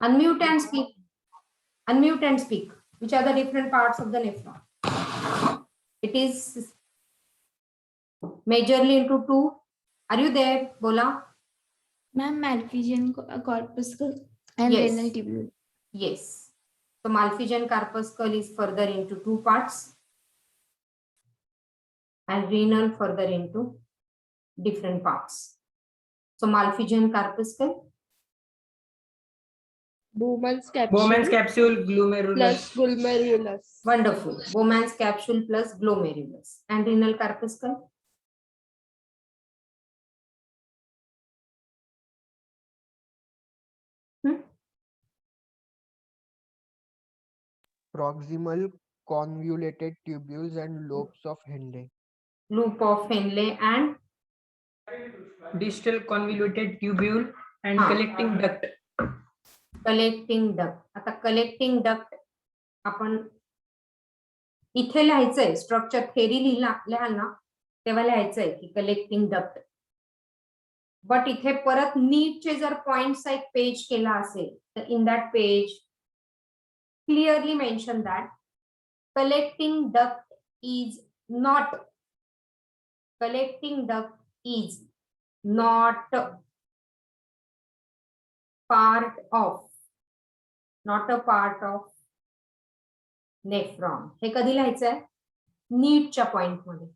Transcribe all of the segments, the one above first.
Unmute and speak. Unmute and speak. Which are the different parts of the nephron? It is majorly into two. Are you there, Bola? Ma'am, Malpighian corpuscle and Yes. renal tubule. Yes. So Malpighian corpuscle is further into two parts, and renal further into different parts. So Malpighian corpuscle. Bowman's Bowman's capsule, glomerulus. plus glomerulus. Wonderful. Bowman's capsule plus glomerulus. And renal corpuscle. Proximal convoluted tubules and lobes of Henle. Loop of Henle and Distal convoluted tubule and collecting duct. Collecting duct. आता collecting duct आपण इथे लिहायचंय, structure theory लिहाल ना तेव्हा लिहायचंय की collecting duct. But इथे परत नीटचे जर पॉइंट्सचा एक पेज केला असेल तर in that page clearly mention that collecting duct is not part of nephron. हे कधी लिहायचंय? नीटच्या पॉइंट मध्ये.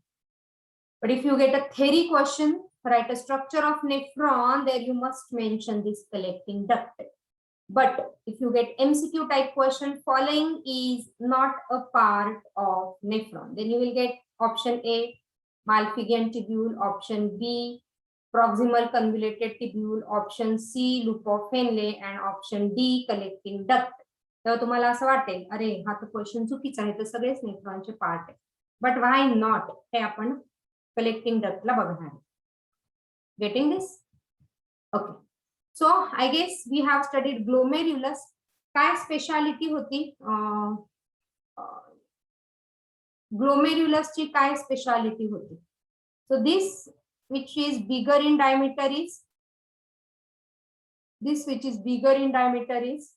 But if you get a theory question, write a structure of nephron, there you must mention this collecting duct. But if you get MCQ type question, following is not a part of nephron, then you will get option A, Malpighian tubule, option B, proximal convoluted tubule, option C, loop of Henle, and option D, collecting duct. तेव्हा तुम्हाला असं वाटेल अरे हा तर question चुकीचा आहे, तर सगळेच नेफ्रॉनचे पार्ट आहे. बट व्हाय नॉट हे आपण कलेक्टिंग डक्टला बघणार आहे. Getting this? Okay. So I guess we have studied glomerulus. काय स्पेशालिटी होती ग्लोमेरुलसची? काय स्पेशालिटी होती? So this which is bigger in diameter is this, which is bigger in diameter is,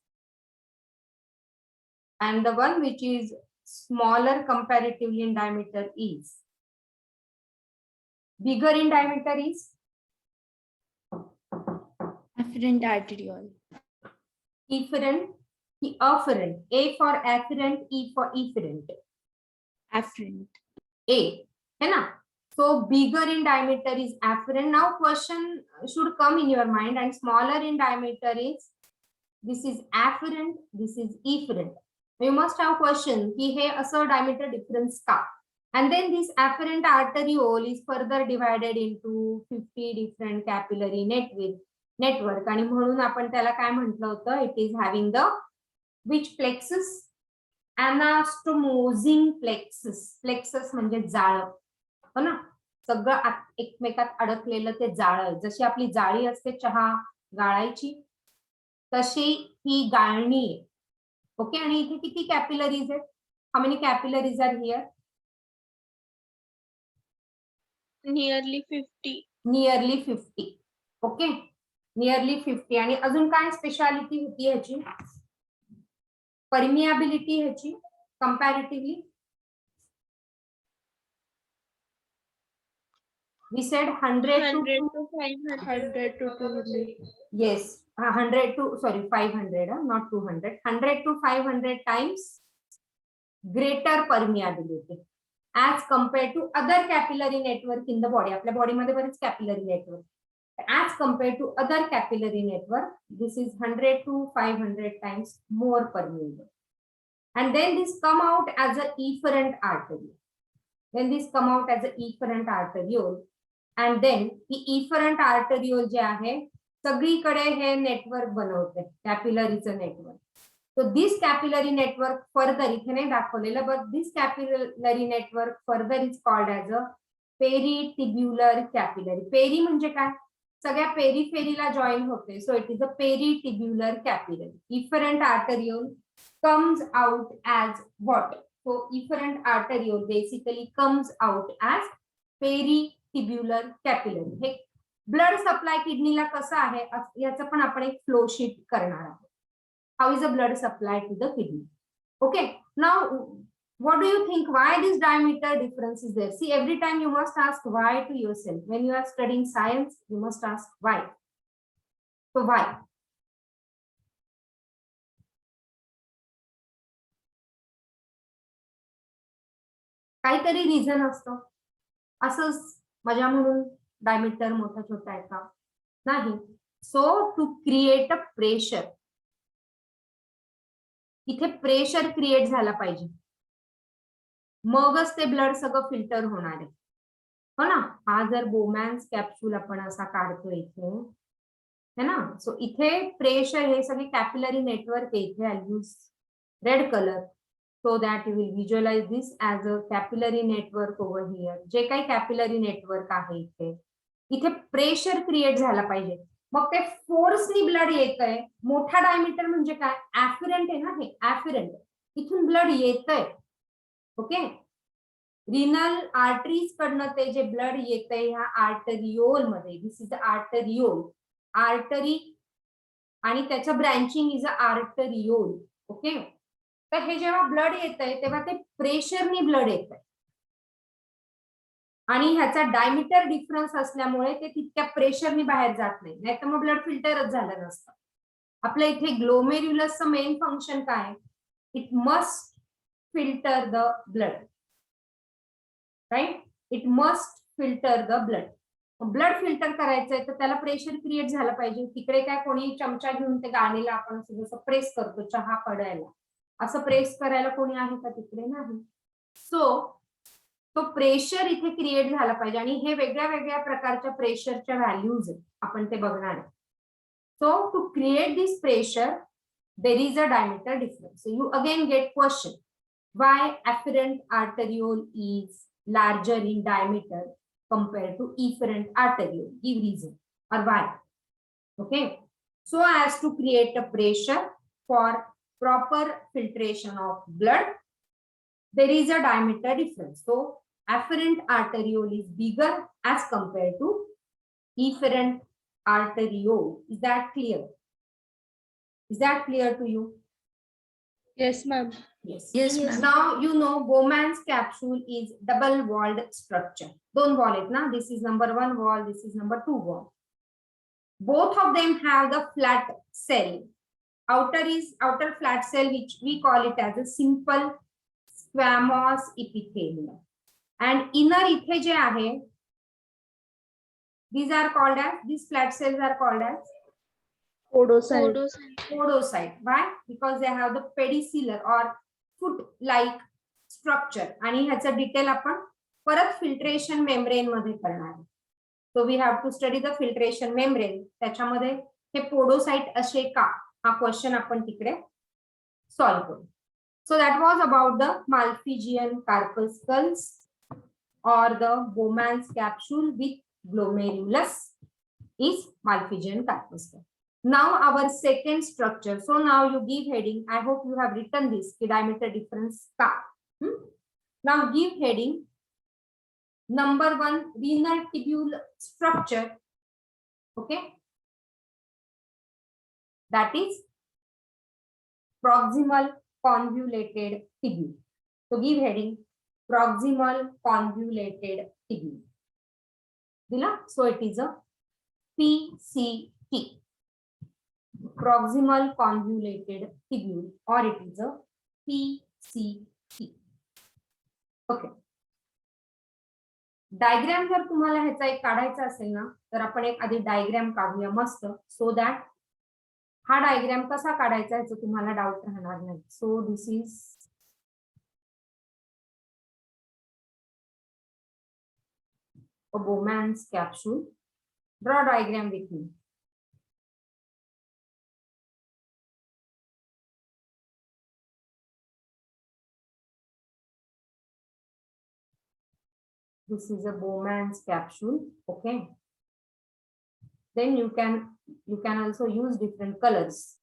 and the one which is smaller comparatively in diameter is. Bigger in diameter is Afferent arteriole. efferent, afferent. A for afferent, E for efferent. Afferent. A, है ना? So bigger in diameter is afferent. Now question should come in your mind, and smaller in diameter is, this is afferent, this is efferent. You must have question ki he asa diameter difference ka. And then this afferent arteriole is further divided into 50 different capillary network. आणि म्हणून आपण त्याला काय म्हटलं होतं? It is having the which plexus? Anastomosing plexus. Plexus म्हणजे जाळ, हो ना? सगळं एकमेकात अडकलेलं ते जाळ. जशी आपली जाळी असते चहा गाळायची, तशी ही गाळणी. ओके. आणि इथे किती कॅपिलरीज आहेत? How many capillaries are here? Nearly 50. Nearly 50. Okay, nearly 50. आणि अजून काय स्पेशालिटी होती ह्याची? परमियाबिलिटी ह्याची comparatively. We said 100 to 500 to 200. yes, 100 to 500, not 200. 100 to 500 times greater permeability as compared to other capillary network in the body. आपल्या body मध्ये बरेच capillary network. As compared to other capillary network, this is 100 to 500 times more permeable. And then this come out as a efferent arteriole. And then he efferent arteriole जे आहे सगळीकडे हे network बनवते, कॅपिलरीचं network. So this capillary network further, इथे नाही दाखवलेलं, but this capillary network further is called as a peritibular capillary. Peri म्हणजे काय? सगळ्या पेरिफेरीला जॉईन होते. So it is a peritibular capillary. Efferent arteriole comes out as what? So efferent arteriole basically comes out as peritibular capillary. Hey blood supply किडनीला कसं आहे याचं पण आपण एक फ्लो शीट करणार आहोत. how is the blood supplied to the kidney. Okay, now what do you think why this diameter difference is there? See, every time you must ask why to yourself. When you are studying science, you must ask why. So why? काहीतरी reason असतं, असंच मजा म्हणून diameter मोठा छोटा आहे का? नाही. सो टू क्रिएट अ प्रेशर, इथे प्रेशर क्रिएट झाला पाहिजे, मगच ते ब्लड सगळं फिल्टर होणार आहे, हो ना. हा जर बोमॅन्स कॅप्सूल आपण असा काढतो इथे, है ना. सो इथे प्रेशर हे सगळे कॅपिलरी नेटवर्क आहे. इथे I use red colour so that you will visualize this as a capillary network over here. जे काही कॅपिलरी नेटवर्क आहे इथे प्रेशर क्रिएट झाला पाहिजे, मग ते फोर्सनी ब्लड येतंय. मोठा डायमीटर म्हणजे काय? ऍफिरंट आहे ना, हे ऍफिरंट, इथून ब्लड येतंय. ओके, रिनल आर्टरीज कडनं ते जे ब्लड येतंय ह्या आर्टरियोल मध्ये, दिस इज द आर्टरियोल, आर्टरी आणि त्याचं ब्रँचिंग इज अ आर्टरियोल. ओके, तर हे जेव्हा ब्लड येतंय तेव्हा ते प्रेशरनी ब्लड येतंय आणि ह्याचा डायमीटर डिफरन्स असल्यामुळे ते तितक्या प्रेशरनी बाहेर जात नाही, नाहीतर मग ब्लड फिल्टरच झालं नसतं. आपल्या इथे ग्लोमेरुलसचं मेन फंक्शन काय? It must filter the blood, right. It must filter the blood. Blood filter करायचंय तर त्याला प्रेशर क्रिएट झालं पाहिजे. तिकडे काय कोणी चमचा घेऊन ते गाडीला आपण जसं प्रेस करतो चहा पडायला, असं प्रेस करायला कोणी आहे का तिकडे? नाही. सो तो प्रेशर इथे क्रिएट झाला पाहिजे आणि हे वेगळ्या वेगळ्या प्रकारच्या प्रेशरच्या व्हॅल्यूज आपण ते बघणार आहे. So to create this pressure there is a diameter difference. So you again get question why afferent arteriole is larger in diameter compared to efferent arteriole. Give reason or why. Okay, so as to create a pressure for proper filtration of blood, there is a diameter difference. So afferent arteriole is bigger as compared to efferent arteriole. Is that clear? Is that clear to you? Yes, ma'am. Yes. Yes, ma'am. Now you know Bowman's capsule is double walled structure. Don't wall it, na? This is number 1 wall, this is number 2 wall. Both of them have the flat cell. Outer flat cell, which we call it as a simple squamous epithelium, and inner ithe je ahe, these flat cells are called as podocyte. Why? Because they have the pedicellin or foot like structure, आणि ह्याचं detail आपण परत filtration membrane मध्ये करणार आहे. So we have to study the filtration membrane. त्याच्यामध्ये हे podocyte असे का, हा क्वेश्चन आपण तिकडे सॉल्व करू. So that was about the Malpighian corpuscles or the Bowman's capsule with glomerulus is Malpighian corpuscle. Now our second structure. So now you give heading. I hope you have written this diameter difference ka. Now give heading. Number 1, renal tubule structure. Okay, that is proximal convoluted tubule. So give heading proximal convoluted tubule. Dila? So it is a PCT, proximal convoluted tubule, or it is a PCT. Okay. Diagram जर तुम्हाला ह्याचा एक काढायचा असेल ना, तर आपण एक आधी डायग्राम काढूया मस्त, सो दॅट हा डायग्राम कसा काढायचा ह्याचं तुम्हाला डाऊट राहणार नाही. सो this is a Bowman's capsule. Draw diagram with me. This is a Bowman's capsule. Okay. Then you can also use different colors.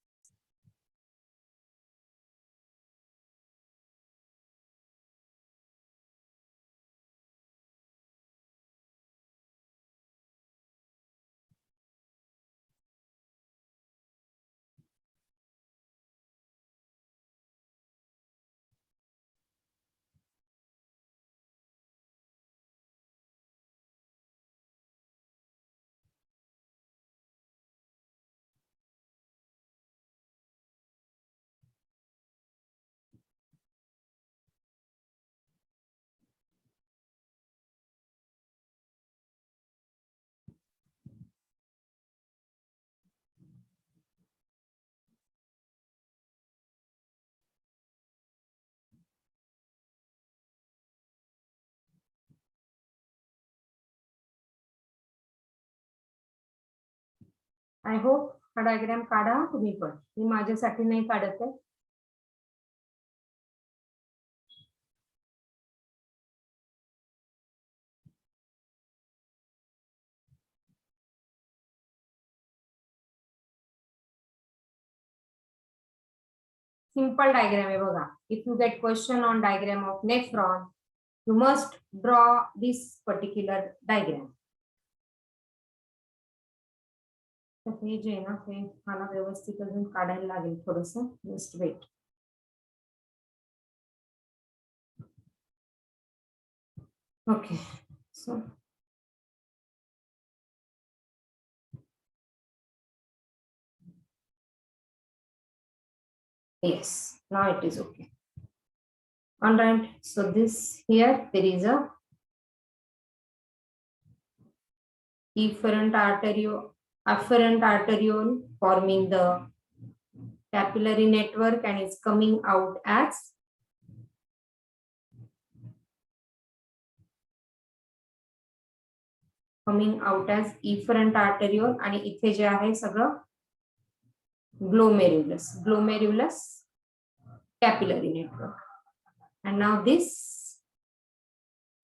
I hope हा डायग्राम काढा तुम्ही पण, मी माझ्यासाठी नाही काढत आहे. सिंपल डायग्राम आहे बघा. If you get question on diagram of nephron, you must draw this particular diagram. हे जे आहे ना ते मला व्यवस्थित अजून काढायला लागेल थोडस. Just wait. Okay, so yes, now it is okay. All right, so this here there is a afferent arteriole forming the capillary network and is coming out as efferent arteriole आणि इथे जे आहे सगळं glomerulus capillary network. And now this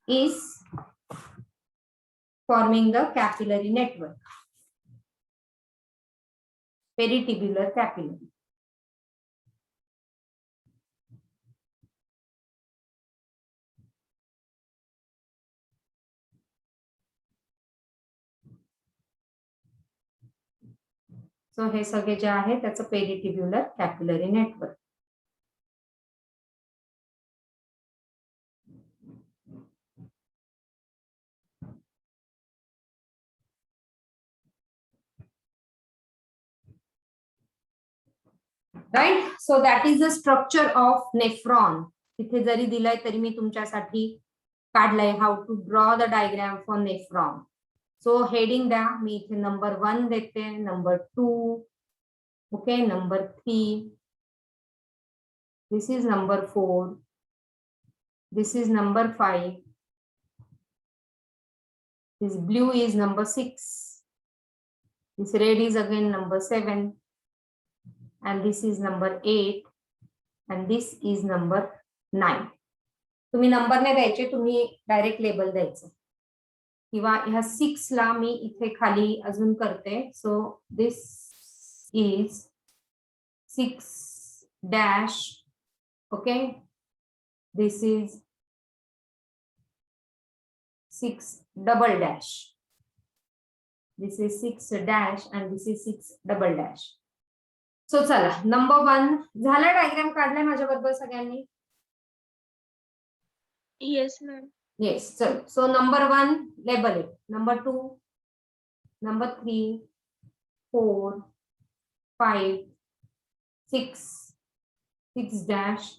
is forming the capillary network, peritubular capillary. सो हे सगळे जे आहे त्याचं peritubular capillary network. Right, so that is the structure of nephron. तिथे जरी दिलंय तरी मी तुमच्यासाठी काढलंय how to draw the diagram for nephron. So heading द्या, मी इथे नंबर 1 देते, number 2, okay, number 3, this is number 4, this is number 5, this blue is number 6, this red is again number 7, and this is number 8, and this is number 9. तुम्ही number नाही द्यायचे, तुम्ही direct label द्यायचं किंवा ह्या 6 ला मी इथे खाली अजून करते. सो this is 6 dash, okay, this is 6 double dash, this is 6 dash and this is 6 double dash. So चला, नंबर 1 झाला. डायग्राम काढलाय माझ्या बरोबर सगळ्यांनी? Yes, ma'am. येस, चल. So number 1 label it, number 2, number 3, 4, 5, 6, 6 dash,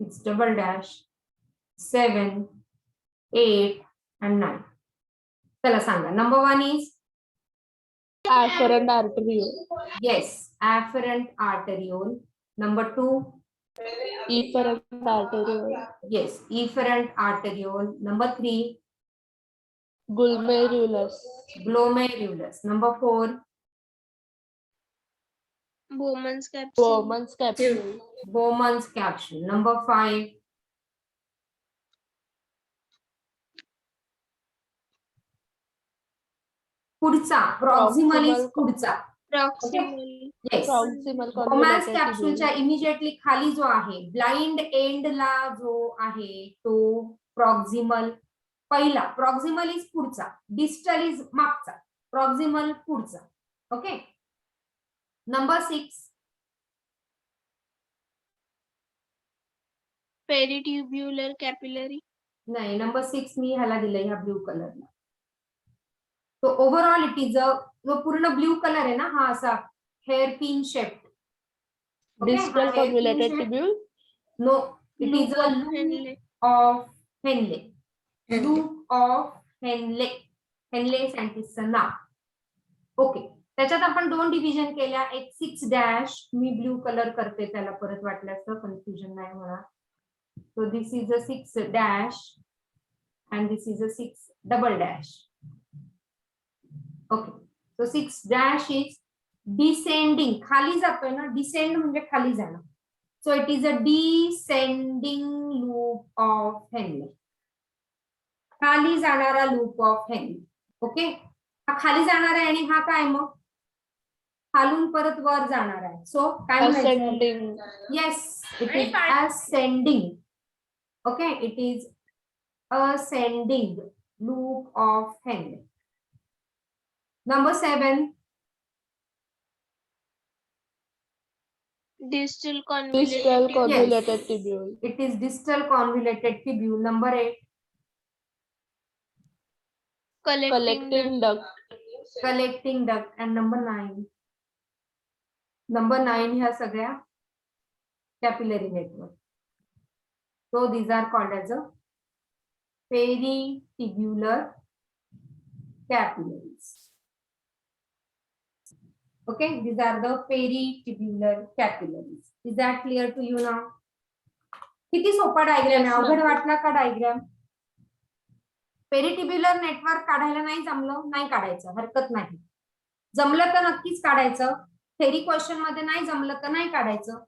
6 double dash, 7, 8 and 9. चला सांगा. Number 1 is Afferent arteriole. yes, afferent arteriole. Number 2, Efferent arteriole. yes, efferent arteriole. Number 3, Glomerulus. glomerulus. Number 4, Bowman's capsule. Bowman's capsule. Bowman's capsule. Number 5, पुढचा proximal is पुढचा. Proximal. Yes, Proximal Bowman's convoluted capsule च्या tubule. Immediately खाली जो आहे blind and ला जो आहे तो proximal. पहिला प्रॉक्सिमल इज पुढचा, डिस्टल इज मागचा, प्रॉक्सिमल पुढचा. ओके. Number 6, Peritubular capillary. नाही, नंबर 6 मी ह्याला दिलंय ह्या ब्ल्यू कलरला. तो ओव्हरऑल इट इज अ, जो पूर्ण ब्ल्यू कलर आहे ना हा असा hairpin shape. Distal convoluted tubule. No, it is a Henle. Of Henle. Loop of Henle. Henle सायंटिस्टचं नाव. ओके, त्याच्यात आपण 2 डिव्हिजन केल्या. एक 6 डॅश, मी ब्ल्यू कलर करते त्याला परत वाटल्यास कन्फ्युजन नाही होणार. सो this is a 6 dash and this is a 6 double dash. Okay, so 6 dash is descending खाली जातोय ना, डिसेंड म्हणजे खाली जाणं. So it is a descending loop of Henley. खाली जाणारा लूप ऑफ हेनले. ओके, हा खाली जाणार आहे आणि हा काय मग खालून परत वर जाणार आहे. सो काय म्हणायचं? Ascending. Yes, it is ascending. Okay, it is ascending loop of Henle. Number 7. Distal Distal convoluted convoluted Yes. tubule. It is distal convoluted tubule. Number 8. collecting duct. Collecting duct. And number 9. Number 9 ह्या सगळ्या capillary network. So these are called as a peritubular capillaries. Okay, these are the peritubular capillaries. Is that clear to you now? किती सोपा diagram आहे, Yes, अवघड ma'am. वाटला का diagram? पेरिटिब्युलर network काढायला नाही जमलं, नाही काढायचं, हरकत नाही. जमलं तर नक्कीच काढायचं. थेरी क्वेश्चन मध्ये नाही जमलं तर नाही काढायचं.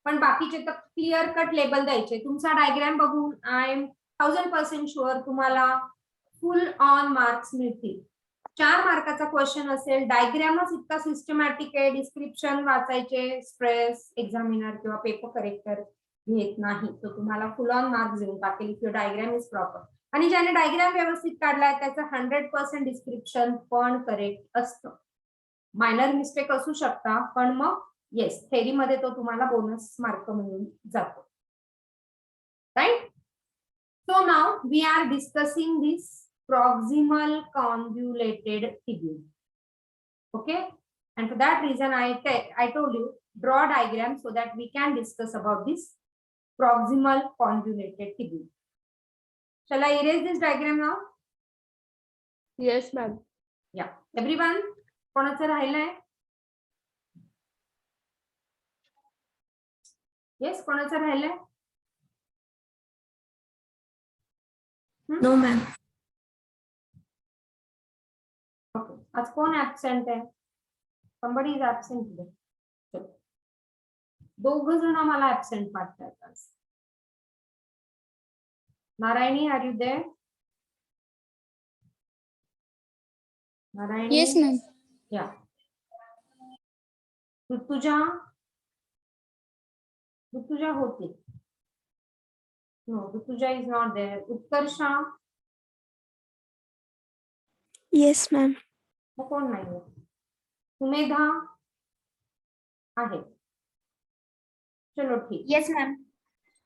पण बाकीचे तर क्लिअर कट लेबल द्यायचे. तुमचा डायग्राम बघून आय एम 1000% शुअर तुम्हाला फुल ऑन मार्क्स मिळतील. 4 मार्काचा क्वेश्चन असेल, डायग्रामच इतका सिस्टमॅटिक आहे, डिस्क्रिप्शन वाचायचे स्ट्रेस एक्झामिनर किंवा पेपर करेक्टर घेत नाही, तो तुम्हाला फुल ऑन मार्क्स देऊन टाकेल if your diagram is proper. आणि ज्याने डायग्राम व्यवस्थित काढलाय त्याचं 100% डिस्क्रिप्शन पण करेक्ट असतं. मायनर मिस्टेक असू शकता, पण मग येस थेरी मध्ये तो तुम्हाला बोनस मार्क मिळून जातो. Right. So now we are discussing this proximal convoluted tubule. Okay, and for that reason I told you draw diagram so that we can discuss about this proximal convoluted tubule. Shall I erase this diagram now? Yes, ma'am. Yeah, everyone. कोणाचं राहिलंय? Yes, कोणाचं राहिलंय? No, ma'am. Okay. आज कोण absent आहे? Somebody is absent today. चलो. दोघ जण मला absent वाटतात आज. Narayani, are you there? Narayani. Yes, ma'am. Yeah. Rutuja होती. No, Rutuja is not there. Utkarsha Yes, ma'am. मग कोण नाही? सुमेधा आहे. चलो ठीक. Yes, ma'am.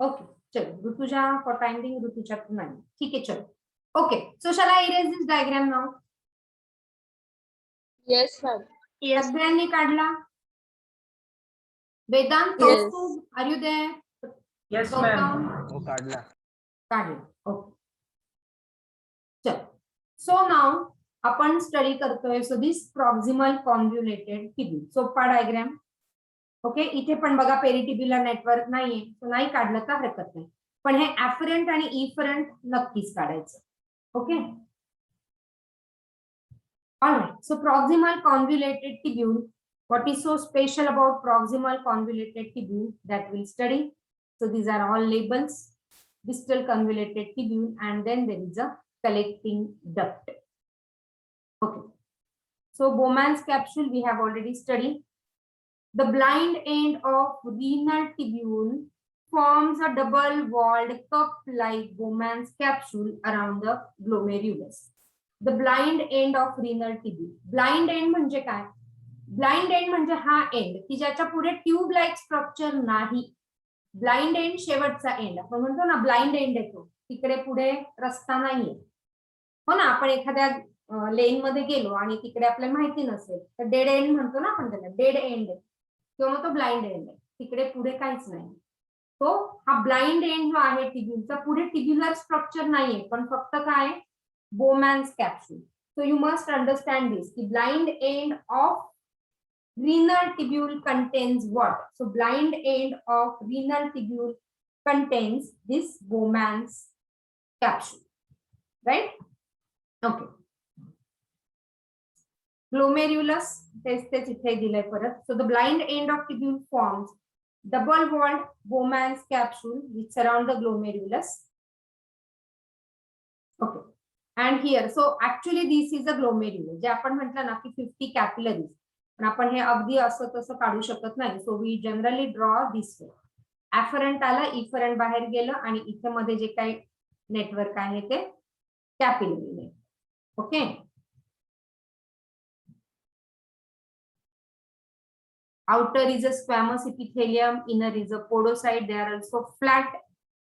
ओके चलो Rutuja for time being Rutuja तो नाही. ठीक आहे चलो. Okay so shall I erase this diagram now? Yes, ma'am. Yes. सगळ्यांनी काढला? Vedant, Yes. Are you there? Yes, ma'am. हो काढला. काढला. ओके चल. सो नाउ आपण स्टडी करतोय. So this proximal convoluted tubule. सोपा डायग्राम. ओके, इथे पण बघा पेरिटिब्युलर नेटवर्क नाहीये, सो नाही काढलं तर हरकत नाही. पण हे ऍफरंट आणि इफरंट नक्कीच काढायचं. Okay, alright. So proximal convoluted tubule. What is so special about proximal convoluted tubule that we'll study? So these are all labels. Distal convoluted tubule, and then there is a collecting duct. Okay. So Bowman's capsule we have already studied. The blind end of renal tubule forms a double-walled cup-like Bowman's capsule around the glomerulus. The blind end of renal tubule. Blind end म्हणजे काय? Blind and म्हणजे हा and की ज्याच्या पुढे tube like structure नाही. Blind and शेवटचा and. आपण म्हणतो ना ब्लाइंड एंड येतो, तिकडे पुढे रस्ता नाहीये. हो ना, आपण एखाद्या लेन मध्ये गेलो आणि तिकडे आपल्याला माहिती नसेल तर डेड एंड म्हणतो ना आपण त्याला. डेड एंड किंवा मग तो ब्लाइंड एंड आहे, तिकडे पुढे काहीच नाही. तो हा ब्लाइंड एंड जो आहे टिब्यूलचा, पुढे टिब्युलर स्ट्रक्चर नाहीये, पण फक्त काय Bowman's capsule. So you must understand this की blind end of renal tubule contains what? So blind end of renal tubule contains this Bowman's capsule, right? Okay. Glomerulus तेच इथे दिलंय परत. So the blind end of tubule forms double walled Bowman's capsule which surround the glomerulus. Okay, and here so actually this is a glomerulus, जे आपण म्हटलं ना की 50 capillaries, पण आपण हे अगदी असं तसं काढू शकत नाही. So we generally draw this way. Afferent आलं, इफरंट बाहेर गेलं, आणि इथे मध्ये जे काही नेटवर्क आहे ते capillary network. Okay, outer is a squamous epithelium, inner is a podocyte. They are also flat,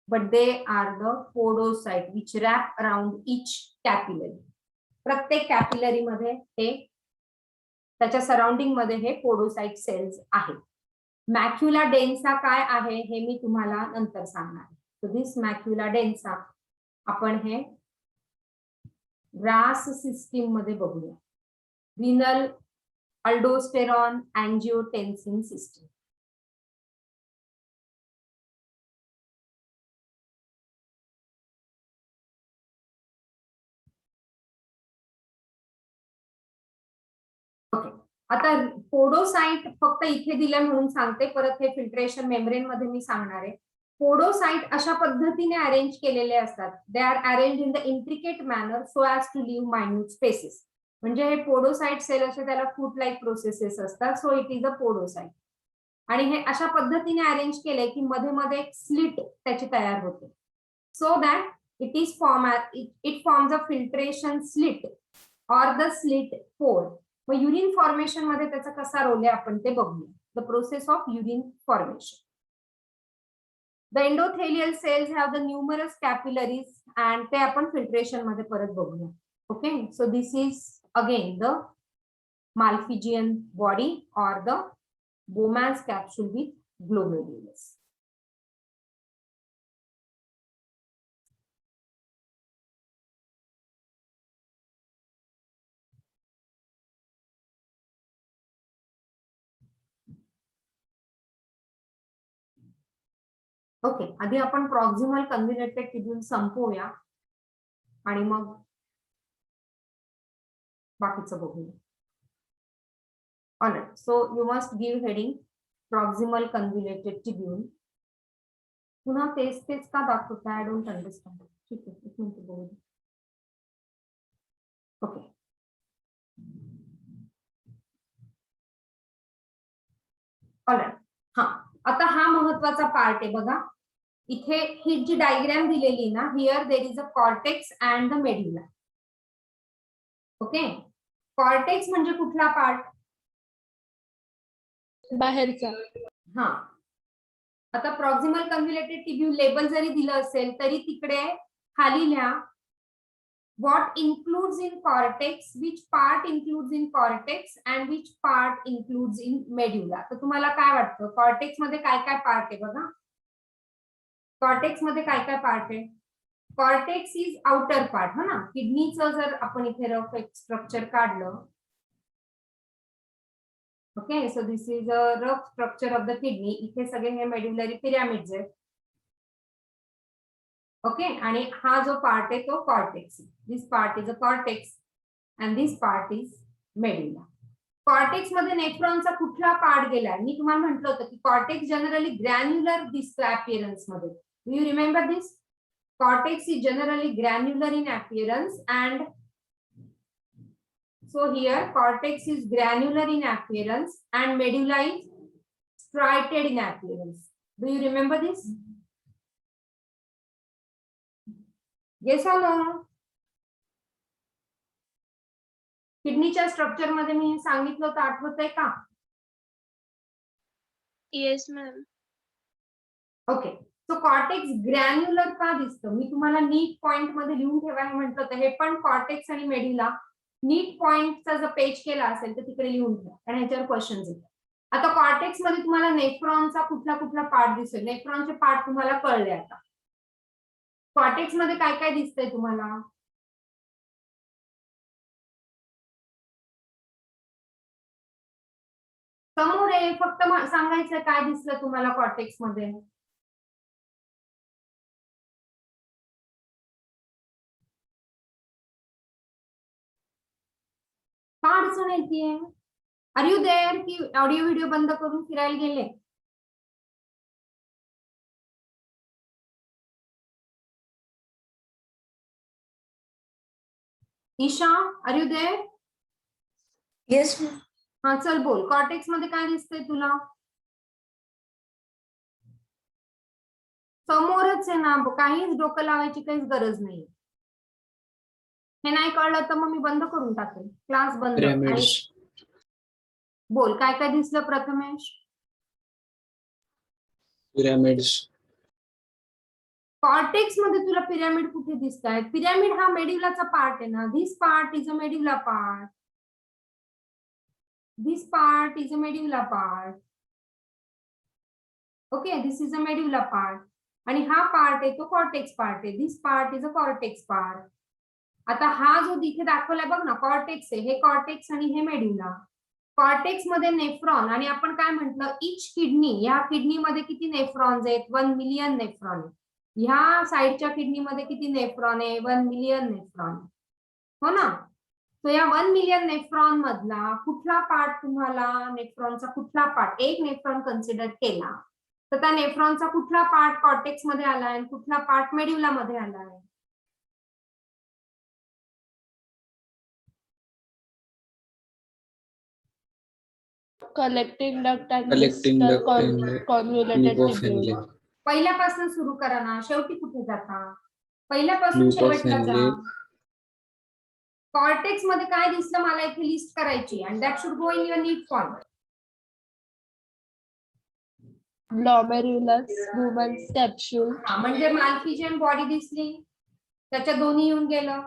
but they are the podocyte which wrap around each capillary. प्रत्येक कॅपिलरी मध्ये हे त्याच्या सराउंडिंग मध्ये हे पोडोसाइट सेल्स आहेत. Macula डेन्सा काय आहे हे मी तुम्हाला नंतर सांगणार. सो दिस मॅक्युला डेन्सा आपण हे रास सिस्टीम मध्ये बघूया. Renal aldosterone angiotensin system. Okay, आता पोडोसाइट फक्त इथे दिले म्हणून सांगते, परत हे फिल्ट्रेशन मेम्ब्रेन मध्ये मी सांगणार आहे. पोडोसाइट अशा पद्धतीने अरेंज केलेले असतात. They are arrange in the intricate manner so as to leave minute spaces. म्हणजे हे पोडोसाइट सेल असे त्याला फूट लाईक प्रोसेसेस असतात. So it is a podocyte. आणि हे अशा पद्धतीने अरेंज केले की मध्ये मध्ये एक स्लिट त्याची तयार होते. So that it forms a filtration slit or the slit pore. मग युरिन फॉर्मेशन मध्ये त्याचा कसा रोल आहे आपण ते बघूया. The process of urine formation. The endothelial cells have the numerous capillaries and ते आपण फिल्ट्रेशन मध्ये परत बघूया. Okay, so this is again the Malpighian body or the Bowman's capsule with glomerulus. ओके, आधी आपण प्रॉक्सिमल कन्व्हिलेटेड ट्यूब्यूल संपवूया आणि मग बाकीचं बघूया. Alright, so you must give heading proximal convoluted tubule. पुन्हा तेच का दाखवता? I don't understand. ठीक आहे, एक मिनिट बघू. Okay, alright. हा, आता हा महत्वाचा पार्ट आहे बघा. इथे ही जी डायग्राम दिलेली ना, here there is a cortex and the medulla. Okay, cortex म्हणजे कुठला पार्ट? बाहेरचा. हा, आता प्रॉक्सिमल कन्व्हिलेटेड ट्यूब्यूल लेबल जरी दिलं असेल तरी तिकडे खाली लिहा what includes in cortex, which part includes in cortex and which part includes in medulla. तर तुम्हाला काय वाटतं कॉर्टेक्स मध्ये काय काय पार्ट आहे बघा. कॉर्टेक्स मध्ये काय काय पार्ट आहे? Cortex is outer part. हो ना, किडनीचं जर आपण इथे रफ एक स्ट्रक्चर काढलं. Okay, so this is a rough structure of the kidney. इथे सगळे हे मेड्युलरी पिरॅमिड्स आहेत. ओके, आणि हा जो पार्ट आहे तो cortex. This part is a cortex and this part is medulla. Cortex मध्ये नेफ्रॉनचा कुठला पार्ट गेलाय? मी तुम्हाला म्हटलं होतं की कॉर्टेक्स जनरली ग्रॅन्युलर दिसतं अपीअरन्स मध्ये. Do you remember this? Cortex is generally granular in appearance, and so here cortex is granular in appearance and medulla is striated in appearance. Do you remember this? Yes or no? किडनीच्या structure मध्ये मी सांगितलं होतं, आठवतंय का? Yes ma'am. Okay, so cortex granular का दिसतं? मी तुम्हाला नीट पॉइंट मध्ये लिहून ठेवायला म्हटलं होतं. हे पण कॉर्टेक्स आणि मेड्युला नीट पॉइंटचा जर पेज केला असेल तर तिकडे लिहून ठेवा, कारण ह्याच्यावर क्वेश्चन्स येतात. आता कॉर्टेक्स मध्ये तुम्हाला नेफ्रॉनचा कुठला पार्ट दिसेल? नेफ्रॉनचे पार्ट तुम्हाला कळले. आता कॉर्टेक्स मध्ये काय काय दिसतंय तुम्हाला? समोर आहे, फक्त सांगायचं काय दिसलं तुम्हाला कॉर्टेक्स मध्ये. का अडचण येते? आर यू देअर की ऑडिओ व्हिडिओ बंद करून फिरायला गेले? Isha, are you there? Yes, ma'am. हा चल बोल, कॉर्टेक्स मध्ये काय दिसतंय तुला? समोरच आहे ना, काहीच डोकं लावायची काहीच गरज नाही. हे नाही कळलं तर मग मी बंद करून टाकेल, क्लास बंद. आणि बोल काय काय दिसलं प्रथमेश? पिरॅमिड्स. कॉर्टेक्स मध्ये तुला पिरॅमिड कुठे दिसत आहेत? पिरॅमिड हा मेड्युलाचा पार्ट आहे ना. This part is a medulla part. This part is a medulla part. Okay, this is a medulla part. आणि हा पार्ट आहे तो कॉर्टेक्स पार्ट आहे. This part is a cortex part. आता हा जो तिथे दाखवलाय बघ ना, कॉर्टेक्स आहे. हे कॉर्टेक्स आणि हे मेड्युला. कॉर्टेक्स मध्ये नेफ्रॉन, आणि आपण काय म्हटलं, इच किडनी, या किडनी मध्ये किती नेफ्रॉन्स आहेत? 1 मिलियन नेफ्रॉन आहे. ह्या साइडच्या किडनी मध्ये किती नेफ्रॉन आहे? 1 मिलियन नेफ्रॉन. हो ना? तो या 1 मिलियन नेफ्रॉन मधला कुठला पार्ट तुम्हाला, नेफ्रॉनचा कुठला पार्ट, एक नेफ्रॉन कन्सिडर केला तर त्या नेफ्रॉनचा कुठला पार्ट कॉर्टेक्स मध्ये आलाय आणि कुठला पार्ट मेड्युला मध्ये आलाय? Collecting duct and Collecting distal duct and convoluted loop of tubule. Henle. पहिल्यापासून सुरू करा ना, शेवटी कुठे जाता? पहिल्यापासून Loop of शेवटला जा. Henle. कॉर्टेक्स मध्ये काय दिसलं मला इथे लिस्ट करायची, and that should go in your neat form. Glomerulus, woman's capsule. हा, म्हणजे माल्फिजियन बॉडी दिसली, त्याच्या दोन्ही येऊन गेलं.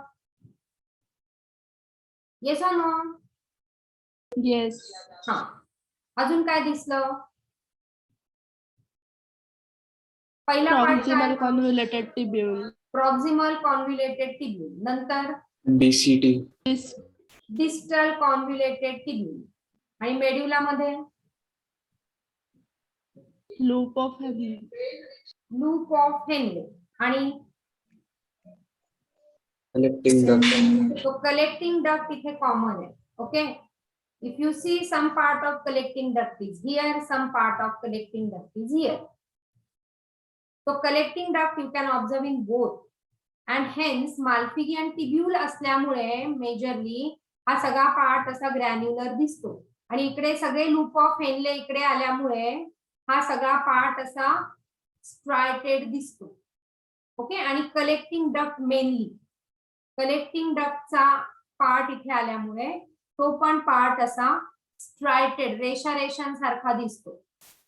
Yes or no? Yes. हा, अजून काय दिसलं? पहिला part Proximal convoluted tubule. Proximal convoluted tubule. नंतर DCT. Distal convoluted tubule. आणि मेड्युला मध्ये Loop of Henle. Loop of Henle. आणि Collecting duct. तो कलेक्टिंग डक्ट इथे कॉमन आहे. Okay, if you see some part of collecting duct is here, some part of collecting duct is here. तो collecting duct you can observe in both, and hence Malpighian tubule असल्यामुळे majorly हा सगळा part असा granular दिसतो. आणि इकडे सगळे loop of Henley इकडे आल्यामुळे हा सगळा पार्ट असा स्ट्रायटेड दिसतो. ओके, आणि कलेक्टिंग डक्ट मेनली, कलेक्टिंग डक्टचा पार्ट इथे आल्यामुळे तो पण पार्ट असा स्ट्रायटेड, रेषा रेषांसारखा दिसतो.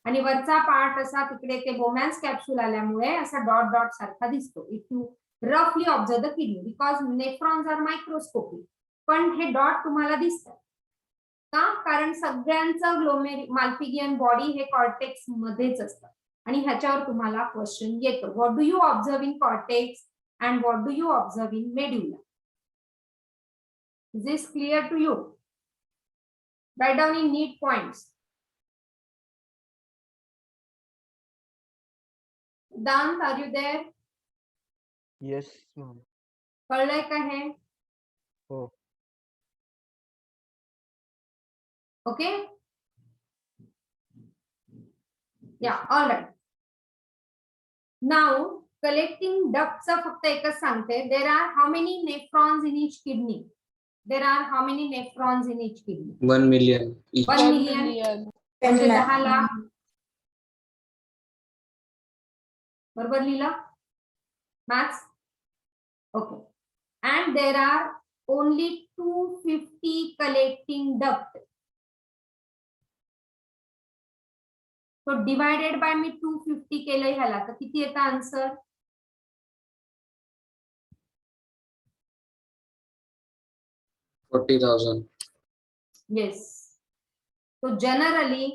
आणि वरचा पार्ट असा तिकडे ते बोमॅन्स कॅप्सूल आल्यामुळे असा डॉट डॉट सारखा दिसतो. इफ यू रफली observe the kidney, because nephrons are microscopic, पण हे डॉट तुम्हाला दिसतात का? कारण सगळ्यांचं माल्फिजियन बॉडी हे कॉर्टेक्स मध्येच असतं. आणि ह्याच्यावर तुम्हाला क्वेश्चन येतो, what do you observe in cortex and what do you observe in medulla? Is this clear to you? Write down in neat points. Dant, are you there? Yes, ma'am. कळलंय का हे? हो. Okay? Yeah, all right. Now, collecting ducts फक्त एकच सांगते. There are how many nephrons in each kidney? There are how many nephrons in each kidney? 1 million. Each. 1 1 million. million. म्हणजे 10 लाख. बरोबर लिहिलं? Maths? Okay. And there are only 250 collecting duct. So divided by मी 250 केलं ह्याला, तर किती येतं answer? $40,000. Yes. So generally,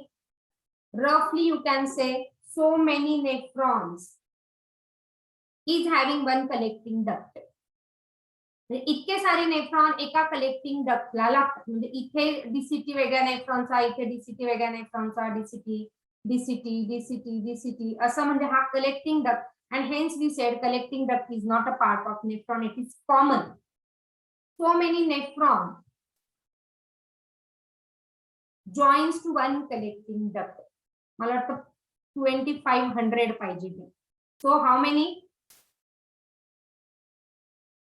roughly you can say so many nephrons is having one collecting duct. इतके सारे नेफ्रॉन एका कलेक्टिंग डक्टला लागतात. म्हणजे इथे डीसीटी वेगळ्या नेफ्रॉनचा, इथे डीसीटी वेगळ्या नेफ्रॉनचा, डीसीटी डीसीटी डीसीटी डीसीटी असं, म्हणजे हा collecting duct. and hence we said collecting duct is not a part of nephron, it is common. So many nephrons joins to one collecting duct. मला वाटतं 2500 पाहिजे. So how many?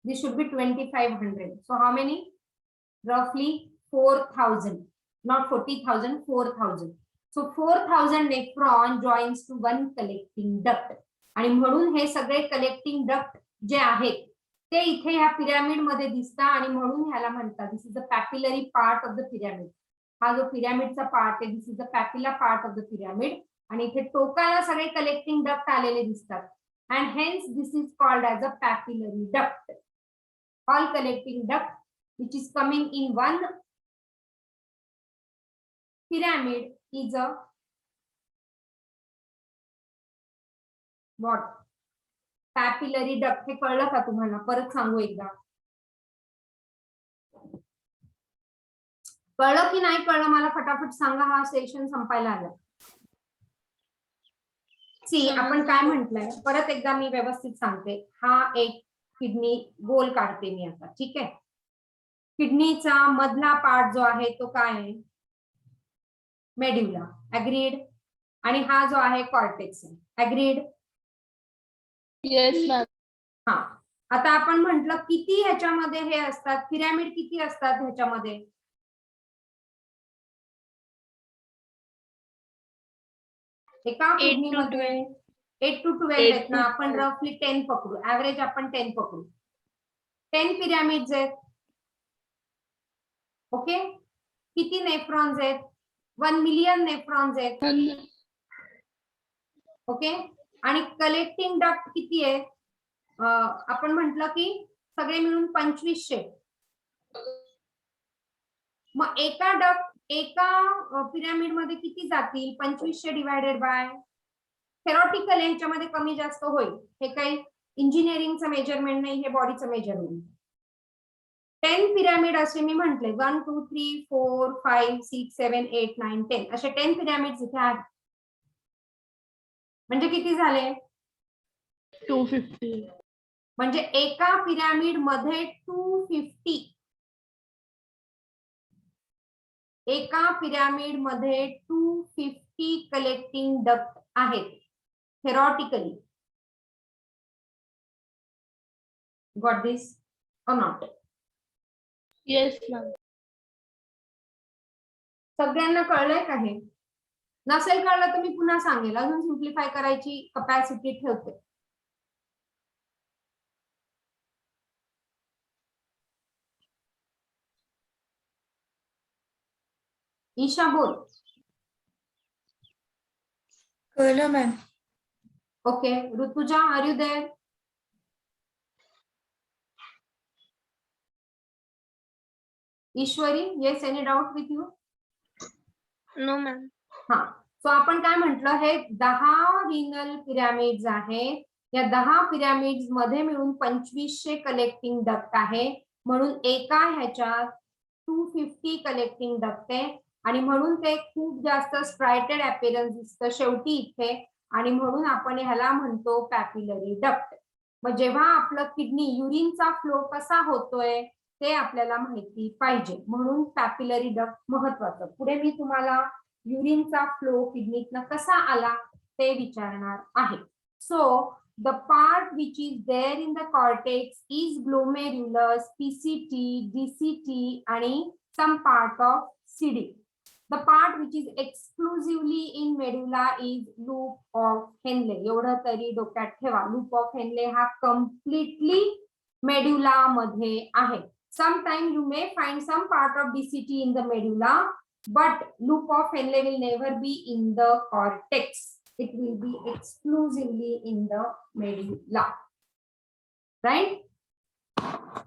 This should be 2500. So how many? Roughly 4000, not 40,000, 4000. So 4000 nephron joins to one collecting duct. आणि म्हणून हे सगळे collecting duct जे आहेत ते इथे ह्या पिरॅमिड मध्ये दिसतात आणि म्हणून ह्याला म्हणतात this is the papillary part of the pyramid. हा जो पिरॅमिडचा पार्ट आहे this is the papilla part of the pyramid आणि इथे टोकाला सगळे कलेक्टिंग डक्ट आलेले दिसतात and hence this is called as a papillary duct. All collecting duct which is coming in one pyramid is a what? Papillary duct. हे कळलं का तुम्हाला? परत सांगू एकदा. कळलं की नाही कळलं मला फटाफट सांगा. हा सेशन संपायला आला. सी आपण काय म्हटलंय परत एकदा मी व्यवस्थित सांगते. हा एक किडनी गोल काढते मी आता. ठीक आहे. किडनीचा मधला पार्ट जो आहे तो काय आहे? मेड्युला. अग्रीड. आणि हा जो आहे कॉर्टेक्स आहे. अग्रीड. Yes, ma'am. हा आता आपण म्हटलं किती ह्याच्यामध्ये हे असतात पिरॅमिड किती असतात ह्याच्यामध्ये? एका किडनीमध्ये 8 to 12 आहेत ना. आपण रफली 10 पकडू. ऍव्हरेज आपण 10 पकडू. 10 पिरॅमिड्स आहेत. ओके. किती नेफ्रॉन्स आहेत? 1 मिलियन नेफ्रॉन्स आहेत. ओके. आणि कलेक्टिंग डक्ट किती आहे? आपण म्हटलं की सगळे मिळून 2500. मग एका पिरॅमिड मध्ये किती जातील? 2500 डिवायडेड बाय थेरॉटिकल ह्याच्यामध्ये कमी जास्त होईल. हे काही इंजिनिअरिंगचं मेजरमेंट नाही, हे बॉडीचं मेजर होईल. 10 पिरॅमिड असे मी म्हटले 1 2 3 4 5 6 7 8 9 10 असे 10 पिरॅमिड्स इथे आहेत. म्हणजे किती झाले? 250. म्हणजे एका पिरॅमिड मध्ये 250. एका पिरॅमिड मध्ये 250 कलेक्टिंग डक्ट आहेत theoretically. Got this or not? Yes, ma'am. सगळ्यांना कळलंय का हे? नसेल कळलं तर मी पुन्हा सांगेल. अजून सिम्प्लिफाय करायची कपॅसिटी ठेवते. ईशा बोल. कळलं ma'am. Okay. Rutuja are you there? Ishwari yes any doubt with you? No, ma'am. हा. सो आपण काय म्हटलं हे 10 रिनल पिरॅमिड्स आहेत. या 10 पिरॅमिड्स मध्ये मिळून 2500 कलेक्टिंग डक्ट आहे. म्हणून एका ह्याच्यात 250 कलेक्टिंग डक्ट आहे आणि म्हणून ते खूप जास्त स्ट्रायटेड अपीअरन्स दिसतं शेवटी इथे आणि म्हणून आपण ह्याला म्हणतो पॅपिलरी डक्ट. मग जेव्हा आपलं किडनी युरिनचा फ्लो कसा होतोय ते आपल्याला माहिती पाहिजे म्हणून पॅपिलरी डक्ट महत्वाचं. पुढे मी तुम्हाला युरिनचा फ्लो किडनीतनं कसा आला ते विचारणार आहे. सो the part which is there in the cortex is glomerulus, PCT, DCT आणि some part of CD. The part which is exclusively in medulla is loop of Henle. एवढं तरी डोक्यात ठेवा. loop of Henle हा completely medulla मध्ये आहे. Sometimes you may find some part of DCT in the medulla, but loop of Henle will never be in the cortex. It will be exclusively in the medulla. Right?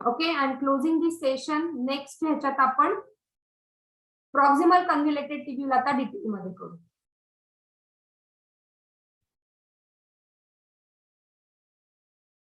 Okay, I'm closing this session. Next ह्याच्यात आपण proximal convoluted tubule आता DTT मध्ये करू.